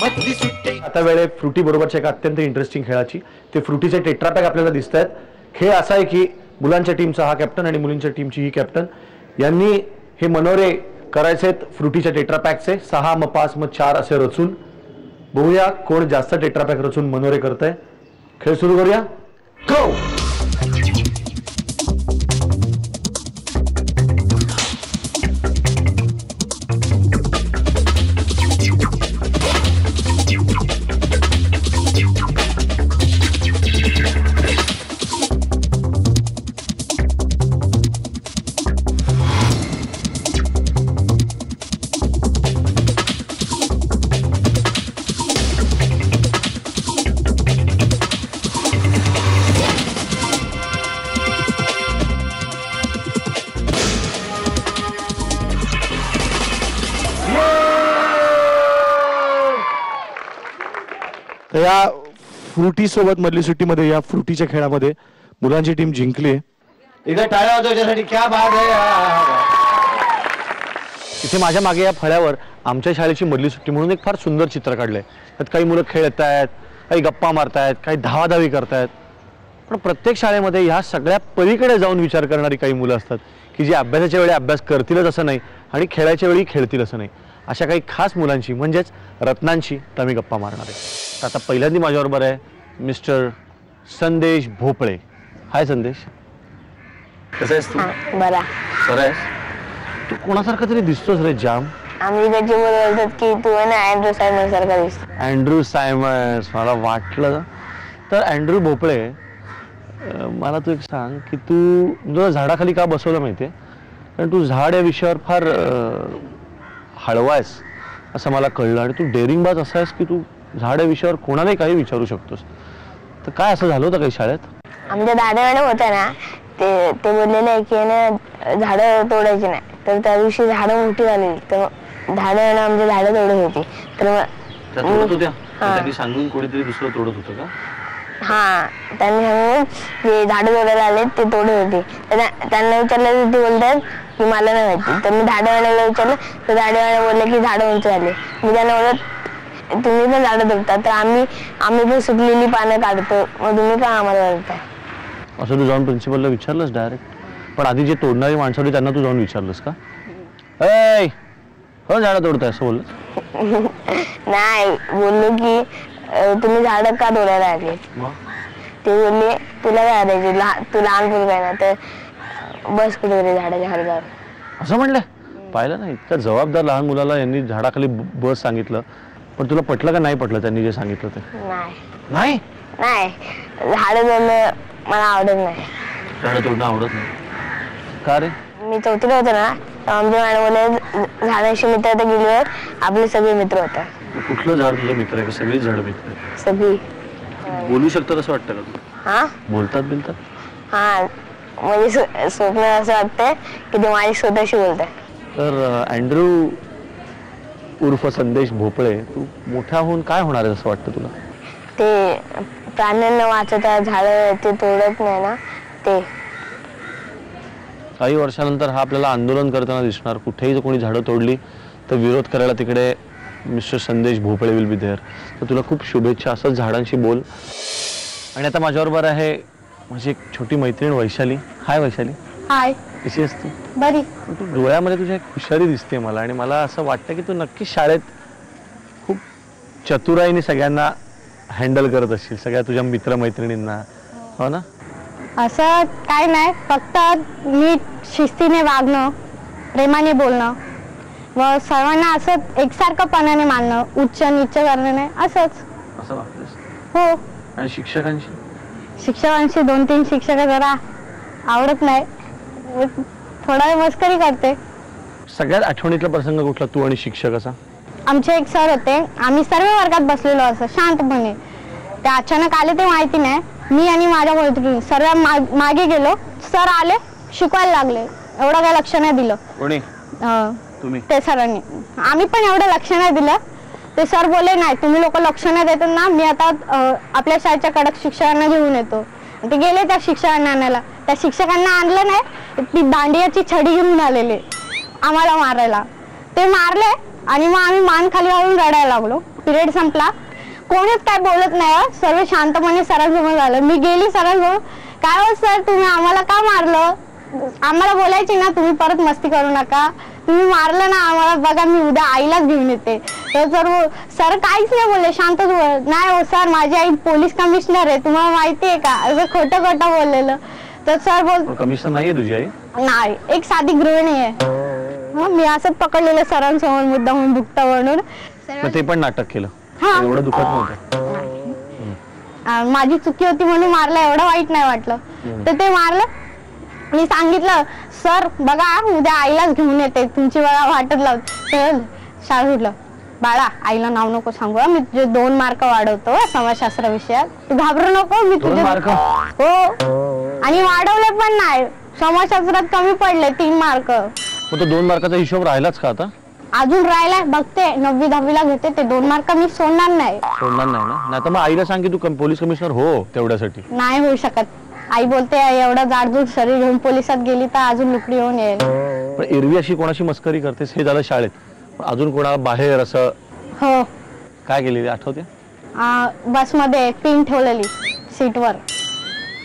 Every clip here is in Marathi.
आता वेळ फ्रुटी बरोबरच्या एका अत्यंत इंटरेस्टिंग खेळाची. ते फ्रुटीचे टेट्रापॅक आपल्याला दिसत आहेत. खेळ असा आहे की मुलांच्या टीमचा हा कॅप्टन आणि मुलींच्या टीमची ही कॅप्टन यांनी हे मनोरे करायचे आहेत फ्रुटीच्या टेट्रापॅकचे 6 मग 5 मग 4 असे रचून. बघूया कोण जास्त टेट्रापॅक रचून मनोरे करतंय. खेळ सुरू करूया. गो. या फ्रुटी सोबत मधली सुट्टीमध्ये या फ्रुटीच्या खेळामध्ये मुलांची टीम जिंकली. एकदा टाळ्या वाजवा त्याच्यासाठी. क्या बात आहे. इथे माझ्या मागे या फळ्यावर आमच्या शाळेची मधली सुट्टी म्हणून एक फार सुंदर चित्र काढलंय. त्यात काही मुलं खेळत आहेत, काही गप्पा मारतायत, काही धावाधावी करतायत. पण प्रत्येक शाळेमध्ये ह्या सगळ्या पलीकडे जाऊन विचार करणारी काही मुलं असतात की जी अभ्यासाच्या वेळी अभ्यास करतीलच असं नाही आणि खेळाच्या वेळी खेळतील असं नाही. अशा काही खास मुलांची म्हणजेच रत्नांची तर मी गप्पा मारणार आहे. आता पहिल्यांदा माझ्याबरोबर आहे मिस्टर संदेश भोपळे. हाय संदेश, कसा आहेस तू? बरा. बरा आहेस? तू कोणासारखा तरी दिसतोस रे जाम. आम्ही त्याची बोलतात की तू आहे ना अँड्रू सायमन सारखा दिसतो. अँड्रू सायमन्स मला वाटलं. तर अँड्रू भोपळे, मला तू एक सांग की तू तुला झाडाखाली का बसवलं माहितीये? कारण तू झाड या विषयावर फार हळवा आहेस असं मला कळलं. आणि तू डेअरिंगबाज असा आहेस की तू झाड या विषयावर कोणालाही काही विचारू शकतोस. तर काय असं झालं होतं काही शाळेत? आमच्या दादा मॅडम होत्या ना, ते बोललेले की झाडं तोडायची नाही. तर त्या दिवशी झाडं मोठी झाली तर झाडं आमची झाडं तोडत होती. तर त्यांनी सांगून कोणीतरी दुसरं तोडत होतं का? हा, त्यांनी सांगून जे झाडं तोडायला आले ते तोडत होते. त्यांना विचारलं, ते बोलतात की मला नाही माहिती. तर मी झाडं विचारलं तर झाडं बोलले की झाडं उंच झाले. मी त्यांना बोलत तुम्ही पण झाडं तोडता तर आम्ही पण सुकलेली पानं काढतो, मग तुम्ही का आम्हाला बोलताय? असं तू जाऊन प्रिन्सिपलला विचारलंस डायरेक्ट? पण आधी जे तोडणारी माणसं होती त्यांना तू जाऊन विचारलंस का? ए हो झाडं तोडताय असं बोललं? नाही, बोललो की तुम्ही झाडं का तोडायला आले? ते बोलले तुला काय करायचे, तू लहान मुलगा आहे ना, तर बस कुठे झाडाच्या खाली. असं म्हणलं? पाहिलं नाही, इतका जबाबदार लहान मुलाला यांनी झाडाखाली बस सांगितलं. पण तुला पटलं का नाही पटलं त्यांनी जे सांगितलं ते? नाही नाही, झाडं तोडणं मला आवडत नाही. झाडं तोडणं आवडत नाही का रे? मी चौथीला होते ना, आमच्या मॅडम बोलले झाडांशी मित्रता गेल्यावर आपले सगळे मित्र होतात. कुठलं झाड तुझं मित्र आहे? सगळी झाडं मित्र आहे? सगळी. बोलू शकतात असं वाटतं का तू? हा, बोलतात बिलतात? हा, म्हणजे स्वप्न असं वाटतंय की ते माझी स्वतःशी बोलताय. तर अँड्रू उर्फ संदेश भोपळे, तू मोठा होऊन काय होणार आहे असं वाटतं तुला? ते प्राण्यांना वाचवतात, झाडं ते तोडत नाही ना ते. काही वर्षानंतर हा आपल्याला आंदोलन करताना दिसणार. कुठेही कोणी झाडं तोडली तर विरोध करायला तिकडे मिस्टर संदेश भोपळे विल बी देअर. तर तुला खूप शुभेच्छा. असंच झाडांशी बोल. आणि आता माझ्याबरोबर आहे माझी एक छोटी मैत्रीण वैशाली. हाय वैशाली. हाय. कशी आहेस तू? बरी. तू डोळ्यामध्ये तुझ्या एक हुशारी दिसते मला. आणि मला असं वाटतं की तू नक्की शाळेत खूप चतुराईने सगळ्यांना हँडल करत असशील, सगळ्या तुझ्या मित्रमैत्रिणींना, हो ना? असं काय नाही, फक्त नीट शिस्तीने वागणं, प्रेमाने बोलणं व सर्वांना असं एकसारखंपणाने मानणं, उच्च नीच करणं नाही, असंच. असं वाटतंस? हो. आणि शिक्षकांशी 2-3 शिक्षक जरा आवडत नाही, थोडा मस्करी करते. सगळ्यात आठवणीतला प्रसंग कुठला तू आणि शिक्षक असा? आमचे एक सर होते, आम्ही सर्व वर्गात बसलेलो असं शांतपणे. ते अचानक आले ते माहिती नाही. मी आणि माझ्या मैत्रिणी सर्व मागे गेलो. सर आले, शिकवायला लागले. एवढं काय लक्ष नाही दिलं. कोणी? तुम्ही? ते सरांनी. आम्ही पण एवढं लक्ष नाही दिलं. ते सर बोलले नाही तुम्ही लोक लक्ष नाही देतात ना, मी आता आपल्या शाळेच्या कडक शिक्षकांना घेऊन येतो. ते गेले त्या शिक्षकांना आणायला. त्या शिक्षकांना आणलं नाही, ती दांडियाची छडी घेऊन आलेले आम्हाला मारायला. ते मारले आणि मग आम्ही मान खाली घालून रडायला लागलो. पिरियड संपला, कोणीच काय बोलत नाही हो. सर्व शांतपणे सरांसमोर झालं. मी गेली सरांसमोर, काय हो सर तुम्ही आम्हाला का मारलं? आम्हाला बोलायची ना तुम्ही परत मस्ती करू नका, तुम्ही मारलं ना आम्हाला, बघा मी उद्या आईलाच घेऊन येते. तर सर काहीच नाही बोलले, शांतच बोल. नाही हो सर माझी आई पोलीस कमिशनर आहे, तुम्हाला माहिती आहे का? असं खोटं खोटं बोललेलं. तर सर बोल कमिशनर नाहीये तुझी आई? नाही, एक साधी गृहिणी आहे. मी असंच पकडलेलं सरांसमोर मुद्दा म्हणून भुकता म्हणून. ते पण नाटक केलं, एवढं दुखत नव्हतं. माझी चुकी होती म्हणून मारलं, एवढं वाईट नाही वाटलं. तर ते मारलं, मी सांगितलं सर बघा उद्या आईलाच घेऊन येते, तुमची बघा वाटत लावते. शाळा सुटलं, बाळा आईला नाव नको सांगू, मी तुझे 2 मार्क वाढवतो समाजशास्त्र विषयात, तू घाबरू नको. मी तुझे हो, आणि वाढवले पण नाही, समाजशास्त्रात कमी पडले 3 मार्क. मग तो 2 मार्काचा हिशोब राहिलाच का आता? अजून राहिलाय, बघते 9वी 10वीला घेते, ते 2 मार्क मी सोडणार नाही. सोडणार नाही ना? नाही तर मग आईला सांग की तू पोलीस कमिशनर हो तेवढ्यासाठी. नाही होऊ शकत. आई बोलते एवढं जाडजूड शरीर घेऊन पोलिसात गेली तर अजून लुकडी होऊन येईल. पण एरवी अशी कोणाशी मस्करी करतेस हे झालं शाळेत, अजून कोणाला बाहेर असं हो काय केलेली आठवते? बसमध्ये पिन ठेवलेली सीटवर,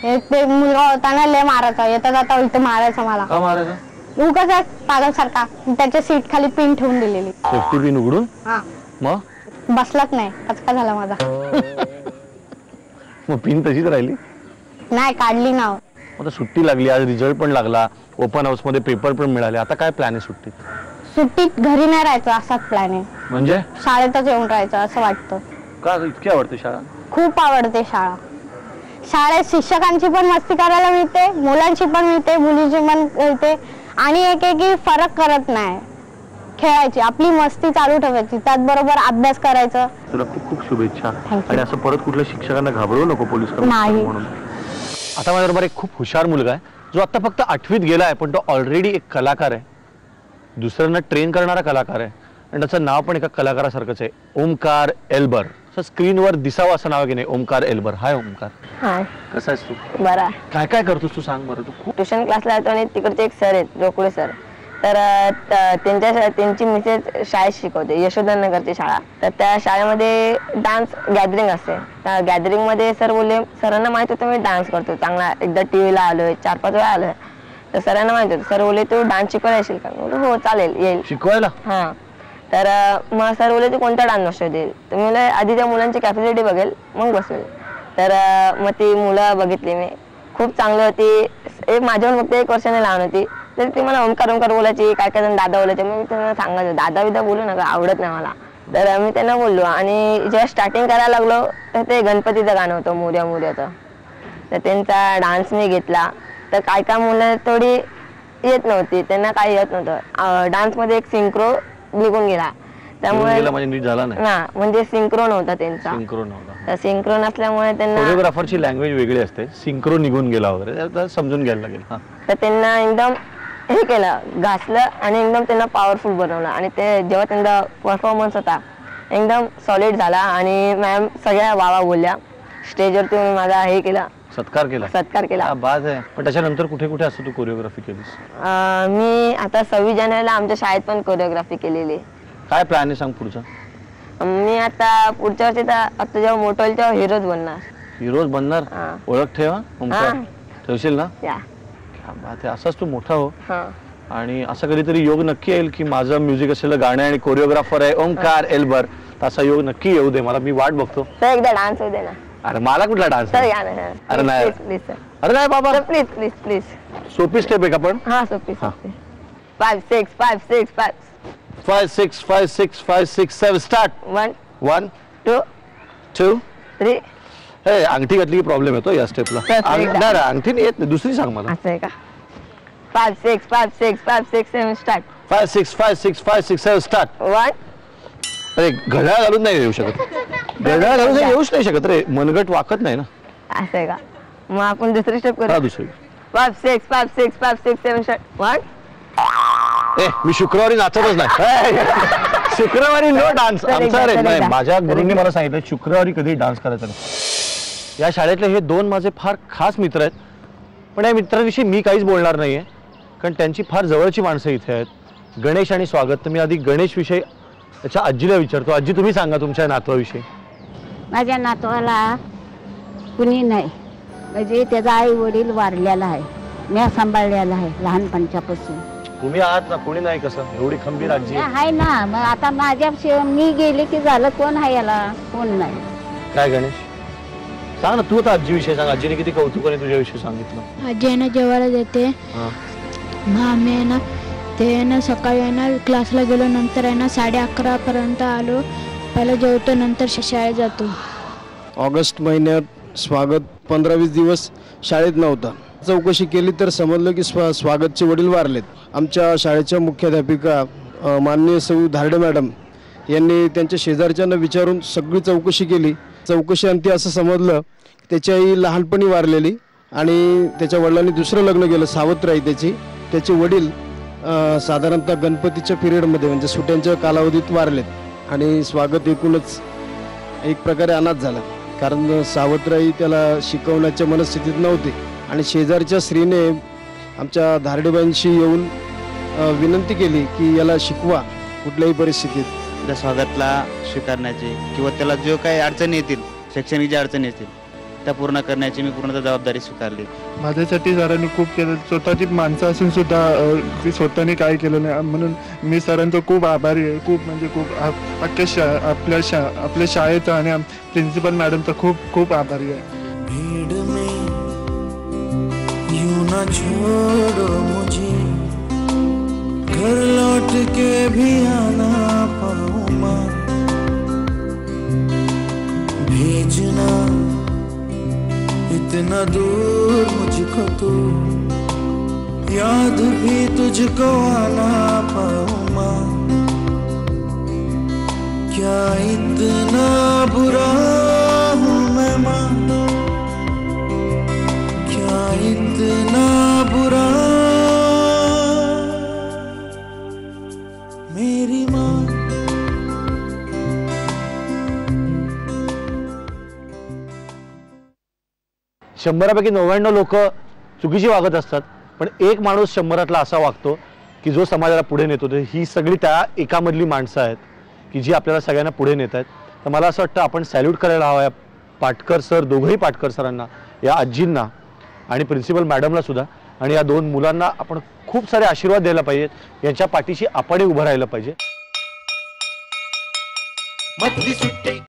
ते मुलगा होता ना लय मारायचा, येता जाता इथे मारायचा मला. का मारायचं? उगाच पागल सारखा, त्याच्या सीट खाली पिन ठेवून दिलेली. सेफ्टी पिन उघडून? हा. मग बसलाच नाही, पचका झाला माझा. मग पिन तशीच राहिली? नाही काढली ना. आता सुट्टी लागली, आज रिझल्ट पण लागला, ओपन हाऊस मध्ये पेपर पण मिळाले, आता काय प्लॅन आहे सुट्टीत? सुट्टीत घरी नाही राहायचं असाच प्लॅन आहे. म्हणजे शाळेतच येऊन राहायचं असं वाटतं. का इतकी आवडते शाळा? खूप आवडते शाळा. शाळेत शिक्षकांची पण मस्ती करायला मिळते, मुलांची पण मिळते, मुलीची पण मिळते, आणि एक फरक करत नाही. खेळायची आपली मस्ती चालू ठेवायची, त्याचबरोबर अभ्यास करायचं. तुला खूप खूप शुभेच्छा. आणि असं परत कुठल्या शिक्षकांना घाबरवू नको पोलीस कमिशनर म्हणून. आता माझ्याबरोबर एक खूप हुशार मुलगा आहे, जो आता फक्त 8वीत गेलाय, पण तो ऑलरेडी एक कलाकार आहे, दुसऱ्यांना ट्रेन करणारा कलाकार आहे, आणि त्याचं नाव पण एका कलाकारासारखंच आहे, ओमकार एल्बर. असं स्क्रीनवर दिसावं असं नाव आहे की नाही, ओमकार एल्बर. हाय ओमकार. हाय. कसा आहेस तू? बरा. काय काय करतोस तू सांग बरं. तू ट्युशन क्लासला येतो आणि तिकडचे एक सर आहेत रोकडे सर, तर त्यांची मिसेस शाळेत शिकवते, यशोधनगरची शाळा. तर त्या शाळेमध्ये डान्स गॅदरिंग असते. त्या गॅदरिंग मध्ये सर बोलले, सरांना माहित होतं मी डान्स करतो चांगला, एकदा टीव्हीला आलोय, 4-5 वेळा आलोय. तर सरांना माहित होतं. सर बोलले तू डान्स शिकवायला येशील का? हो चालेल येईल. शिकवायला? हा. तर मग सर बोलले तू कोणता डान्स बसवू देईल? तर मी बोलले आधी त्या मुलांची कॅपॅसिटी बघेल मग बसवेल. तर मग ती मुलं बघितली मी, खूप चांगली होती. एक माझ्याहून फक्त 1 वर्षाने लहान होती. तर ती मला ओंकार ओंकार बोलायची, काय काय जण दादा बोलायचे. मी त्यांना सांगायचो दादा बिदा बोलू नका, आवडत नाही मला. तर मी त्यांना बोललो, आणि जेव्हा स्टार्टिंग करायला लागलो तर ते गणपतीचं गाणं होतं मोर्या मोर्याचं. तर त्यांचा डान्स मी घेतला. तर काय काय मुलं थोडी येत नव्हती, त्यांना काही येत नव्हतं. डान्समध्ये एक सिंक्रो निघून गेला, त्यामुळे म्हणजे सिंक्रो नव्हता त्यांचा. तर सिंक्रो नसल्यामुळे त्यांना कोरिओग्राफरची लँग्वेज वेगळी असते, सिंक्रो निघून गेला वगैरे समजून घ्यायला लागेल. तर त्यांना एकदम हे केलं, घासलं, आणि एकदम त्यांना पॉवरफुल बनवलं. आणि ते जेव्हा त्यांचा परफॉर्मन्स होता एकदम सॉलिड झाला, आणि मॅम सगळ्या वावा बोलल्या. स्टेजवरती मी माझा हे केला, सत्कार केला. बाज आहे. पण त्याच्यानंतर कुठे कुठे असं तू कोरिओग्राफी केलीस? मी आता 26 जानेवारीला आमच्या शाळेत पण कोरिओग्राफी केलेली. काय प्लॅन आहे सांग पुढचा? मी आता पुढच्या वर्षी आता जेव्हा मोठं होईल तेव्हा हिरोज बनणार. हिरोज बनणार? ओळख ठेवा ओमकार, ठेवशील ना? या बात आहे. असाच तू मोठा हो, आणि असं कधीतरी योग नक्की येईल की माझं म्युझिक असलेलं गाणं आणि कोरिओग्राफर आहे ओमकार एल्बर. तसा योग नक्की येऊ दे, मला मी वाट बघतो. तर एकदा डान्स होऊ दे ना. अरे मला कुठला डान्स? अरे नाही, अरे नाही बाबा, प्लीज प्लीज प्लीज. सोपी स्टेप आहे का पण? हा सोपी. 5 6 5 6 5 5 6 5 6 5 6 7 स्टार्ट. 1 1 2 2 3. हे अंगठी घातली की प्रॉब्लेम येतो या स्टेपला. नाही अंगठी येत नाही, दुसरी सांग मला. असं आहे का? 5 6 5 6 5 6 7 स्टार्ट. 5 6 5 6 5 6 7 स्टार्ट. 1. अरे घड्याळ घालून नाही येऊ शकत, घड्याळ घालून येऊच नाही शकत रे, मनगट वाकत नाही ना. असं आहे का? मग आपण दुसरी स्टेप करू. दुसरी. 5 6 5 6 5 6 7 स्टार्ट. 1. मी शुक्रवारी नाचतच नाही. शुक्रवारी नो डान्स. आमचा माझ्या गुरूंनी मला सांगितलं शुक्रवारी कधी डान्स करायचा नाही. या शाळेतले हे 2 माझे फार खास मित्र आहेत, पण या मित्रांविषयी मी काहीच बोलणार नाहीये, कारण त्यांची फार जवळची माणसं इथे आहेत. गणेश आणि स्वागत. तर मी आधी गणेश विषयी अच्छा, आजीला विचारतो. आजी, तुम्ही सांगा तुमच्या नातवाविषयी. माझ्या नातवाला कुणी नाही, म्हणजे त्याचा आई वडील वारलेला आहे, मी सांभाळलेला आहे लहानपणापासून. तुम्ही आहात ना, कोणी नाही. कसं एवढी खंबीर आजी आहे ना. मग आता माझ्या मी गेले की झालं, कोण आहे याला, कोण नाही. काय गणेश सांग ना, तू आता आजीविषयी सांग. आजीने किती कौतुकाने तुझ्याविषयी सांगितलं. आजी आहे ना जेवायला देते. मग आम्ही आहे ना ते आहे ना सकाळी आहे ना क्लासला गेलो, नंतर आहे ना 11:30 पर्यंत आलो, पहिला जेवतो, नंतर शाळेत जातो. ऑगस्ट महिन्यात स्वागत 15-20 दिवस शाळेत नव्हता. चौकशी केली तर समजलं की स्वागतचे वडील वारलेत. आमच्या शाळेच्या मुख्याध्यापिका माननीय सौ धारडे मॅडम यांनी त्यांच्या शेजारच्यांना विचारून सगळी चौकशी केली. चौकशी अंती असं समजलं त्याची आई लहानपणी वारलेली आणि त्याच्या वडिलांनी दुसरं लग्न केलं, सावत्र आई त्याची. त्याचे वडील साधारणतः गणपतीच्या पिरियडमध्ये म्हणजे सुट्यांच्या कालावधीत वारलेत आणि स्वागत एकूणच एक प्रकारे अनाथ झाला, कारण सावत्राई त्याला शिकवण्याच्या मनस्थितीत नव्हती. आणि शेजारच्या स्त्रीने आमच्या धारडेबाईंशी येऊन विनंती केली की याला शिकवा कुठल्याही परिस्थितीत. त्या स्वागतला स्वीकारण्याची किंवा त्याला जो काही अडचणी येतील, शैक्षणिक ज्या अडचणी येतील त्या पूर्ण करण्याची मी पूर्णतः जबाबदारी स्वीकारली. माझ्यासाठी सरांनी खूप केलं. स्वतःची माणसं असून सुद्धा ती स्वतःने काय केलं नाही, म्हणून मी सरांचं खूप आभारी आहे. खूप म्हणजे खूप अख्ख्या आपल्या शाळेचा आणि प्रिन्सिपल मॅडमचा खूप खूप आभारी आहे. भीड़ में यूं ना छोड़ो मुझे, घर लौट के भी आना पाऊं मां, भेजना इतना दूर मुझको तू, याद भी तुझको आना पाऊं मां, क्या इतना बुरा हूँ मैं मां, क्या इतना बुरा मेरी मां. शंभरापैकी 99 लोक चुकीची वागत असतात, पण एक माणूस 100रातला असा वागतो की जो समाजाला पुढे नेतो. ही सगळी त्या एकामधली माणसं आहेत की जी आपल्याला सगळ्यांना पुढे नेत आहेत. तर मला असं वाटतं आपण सॅल्यूट करायला हवा या पाटकर सर, दोघंही पाटकर सरांना, या आजींना आणि प्रिन्सिपल मॅडमला सुद्धा, आणि या 2 मुलांना आपण खूप सारे आशीर्वाद द्यायला पाहिजेत. यांच्या पाठीशी आपणही उभं राहिलं पाहिजे.